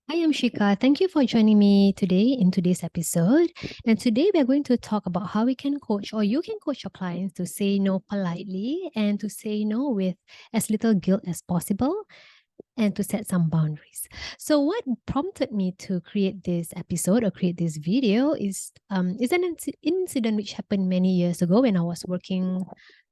Hi, I'm Shika. Thank you for joining me today in today's episode. And today we're going to talk about how we can coach or you can coach your clients to say no politely and to say no with as little guilt as possible and to set some boundaries. So what prompted me to create this episode or create this video is an incident which happened many years ago when I was working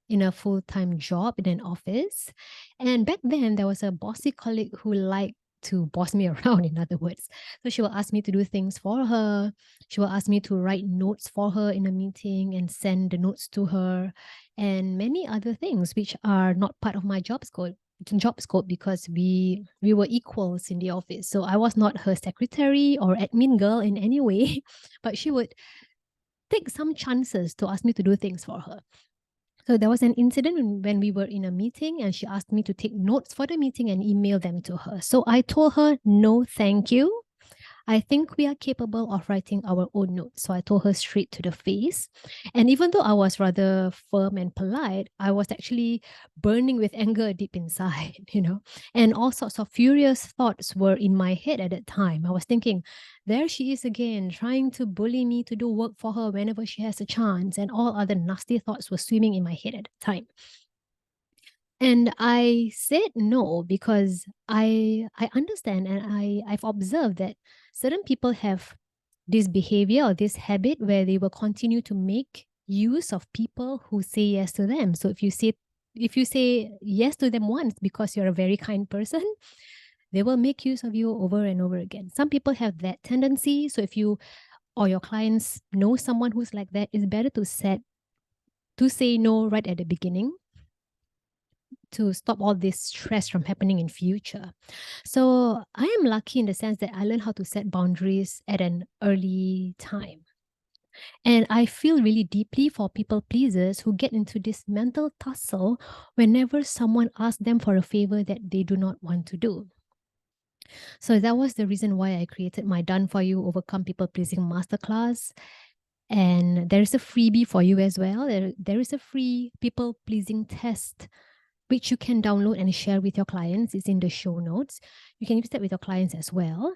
in a full-time job in an office. And back then there was a bossy colleague who liked to boss me around, in other words. So she will ask me to do things for her. She will ask me to write notes for her in a meeting and send the notes to her and many other things which are not part of my job scope because we were equals in the office. So I was not her secretary or admin girl in any way, but she would take some chances to ask me to do things for her. So there was an incident when we were in a meeting and she asked me to take notes for the meeting and email them to her. So I told her, no, thank you. I think we are capable of writing our own notes. So I told her straight to the face. And even though I was rather firm and polite, I was actually burning with anger deep inside, and all sorts of furious thoughts were in my head at that time. I was thinking, there she is again, trying to bully me to do work for her whenever she has a chance. And all other nasty thoughts were swimming in my head at the time. And I said no because I understand and I've observed that certain people have this behavior or this habit where they will continue to make use of people who say yes to them. So if you say yes to them once because you're a very kind person, they will make use of you over and over again. Some people have that tendency. So if you or your clients know someone who's like that, it's better to say no right at the beginning to stop all this stress from happening in future. So I am lucky in the sense that I learned how to set boundaries at an early time. And I feel really deeply for people pleasers who get into this mental tussle whenever someone asks them for a favor that they do not want to do. So that was the reason why I created my Done For You Overcome People Pleasing Masterclass. And there is a freebie for you as well. There is a free people pleasing test which you can download and share with your clients. It's in the show notes. You can use that with your clients as well.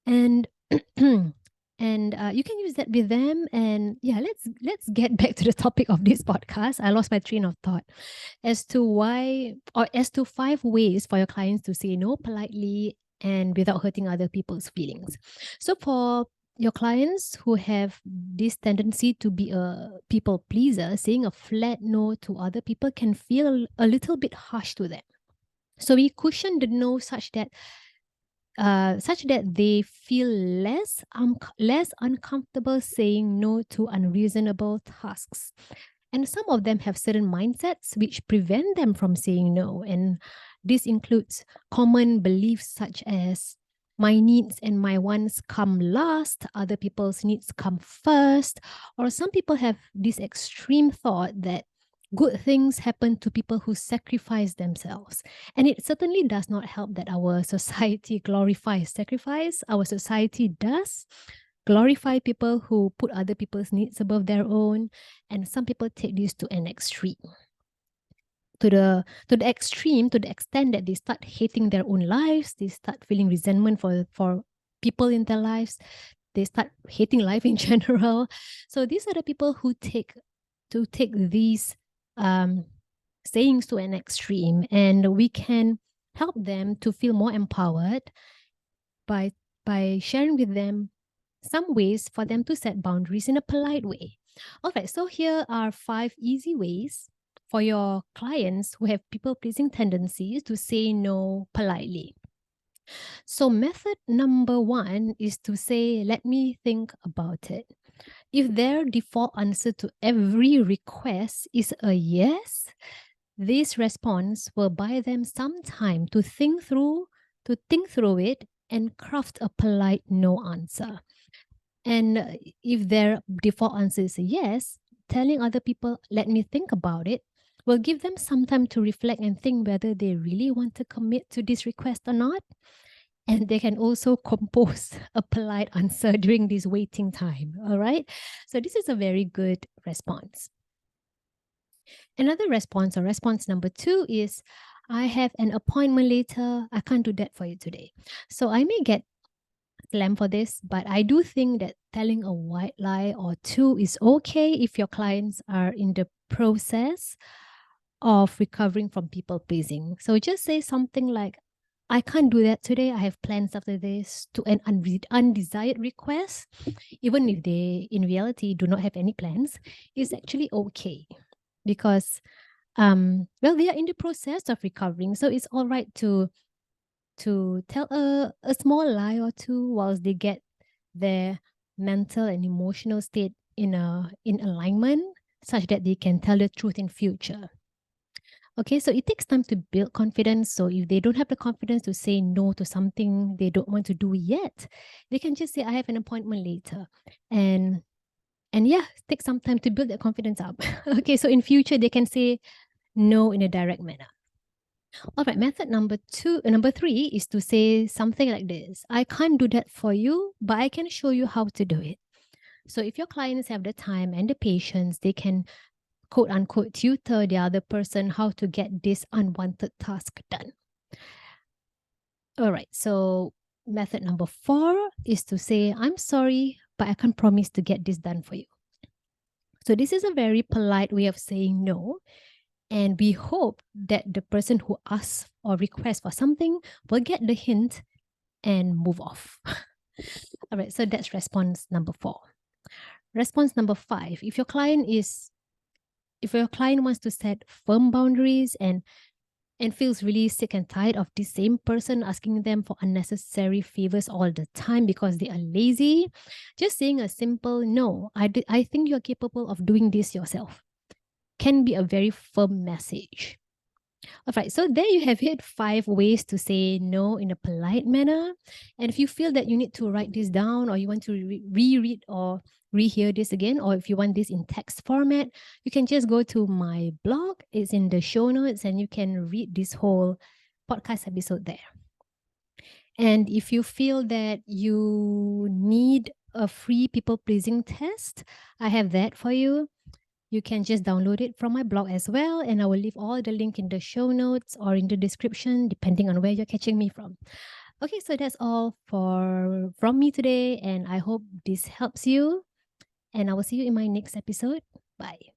And you can use that with them. And yeah, let's get back to the topic of this podcast. I lost my train of thought as to 5 ways for your clients to say no politely and without hurting other people's feelings. So for your clients who have this tendency to be a people pleaser, saying a flat no to other people can feel a little bit harsh to them. So we cushion the no such that they feel less uncomfortable saying no to unreasonable tasks. And some of them have certain mindsets which prevent them from saying no. And this includes common beliefs such as my needs and my wants come last, other people's needs come first. Or some people have this extreme thought that good things happen to people who sacrifice themselves. And it certainly does not help that our society glorifies sacrifice. Our society does glorify people who put other people's needs above their own. And some people take this to an extreme. To the extreme, to the extent that they start hating their own lives, they start feeling resentment for people in their lives, they start hating life in general. So these are the people who take these sayings to an extreme, and we can help them to feel more empowered by sharing with them some ways for them to set boundaries in a polite way. All right, so here are 5 easy ways for your clients who have people-pleasing tendencies to say no politely. So method number 1 is to say, let me think about it. If their default answer to every request is a yes, this response will buy them some time to think through it and craft a polite no answer. And if their default answer is a yes, telling other people, let me think about it, will give them some time to reflect and think whether they really want to commit to this request or not. And they can also compose a polite answer during this waiting time. All right. So this is a very good response. Another response, or response number 2, is I have an appointment later. I can't do that for you today. So I may get slam for this, but I do think that telling a white lie or two is okay if your clients are in the process of recovering from people pleasing. So just say something like, I can't do that today. I have plans after this, to an undesired request, even if they in reality do not have any plans, is actually okay because well, they are in the process of recovering. So it's all right to tell a small lie or two whilst they get their mental and emotional state in alignment such that they can tell the truth in future. Okay, so it takes time to build confidence. So if they don't have the confidence to say no to something they don't want to do yet, they can just say, I have an appointment later. And yeah, take some time to build that confidence up. Okay, so in future they can say no in a direct manner. All right, method number three is to say something like this. I can't do that for you, but I can show you how to do it. So if your clients have the time and the patience, they can quote unquote tutor the other person how to get this unwanted task done. All right, so method number 4 is to say, I'm sorry, but I can't promise to get this done for you. So this is a very polite way of saying no. And we hope that the person who asks or requests for something will get the hint and move off. All right, so that's response number 4. Response number 5, if your client wants to set firm boundaries and feels really sick and tired of the same person asking them for unnecessary favors all the time because they are lazy, just saying a simple no, I think you're capable of doing this yourself, can be a very firm message. All right, so there you have it, 5 ways to say no in a polite manner. And if you feel that you need to write this down or you want to reread or rehear this again, or if you want this in text format, you can just go to my blog. It's in the show notes and you can read this whole podcast episode there. And if you feel that you need a free people pleasing test, I have that for you. You can just download it from my blog as well, and I will leave all the link in the show notes or in the description, depending on where you're catching me from. Okay, so that's all from me today, and I hope this helps you. And I will see you in my next episode. Bye.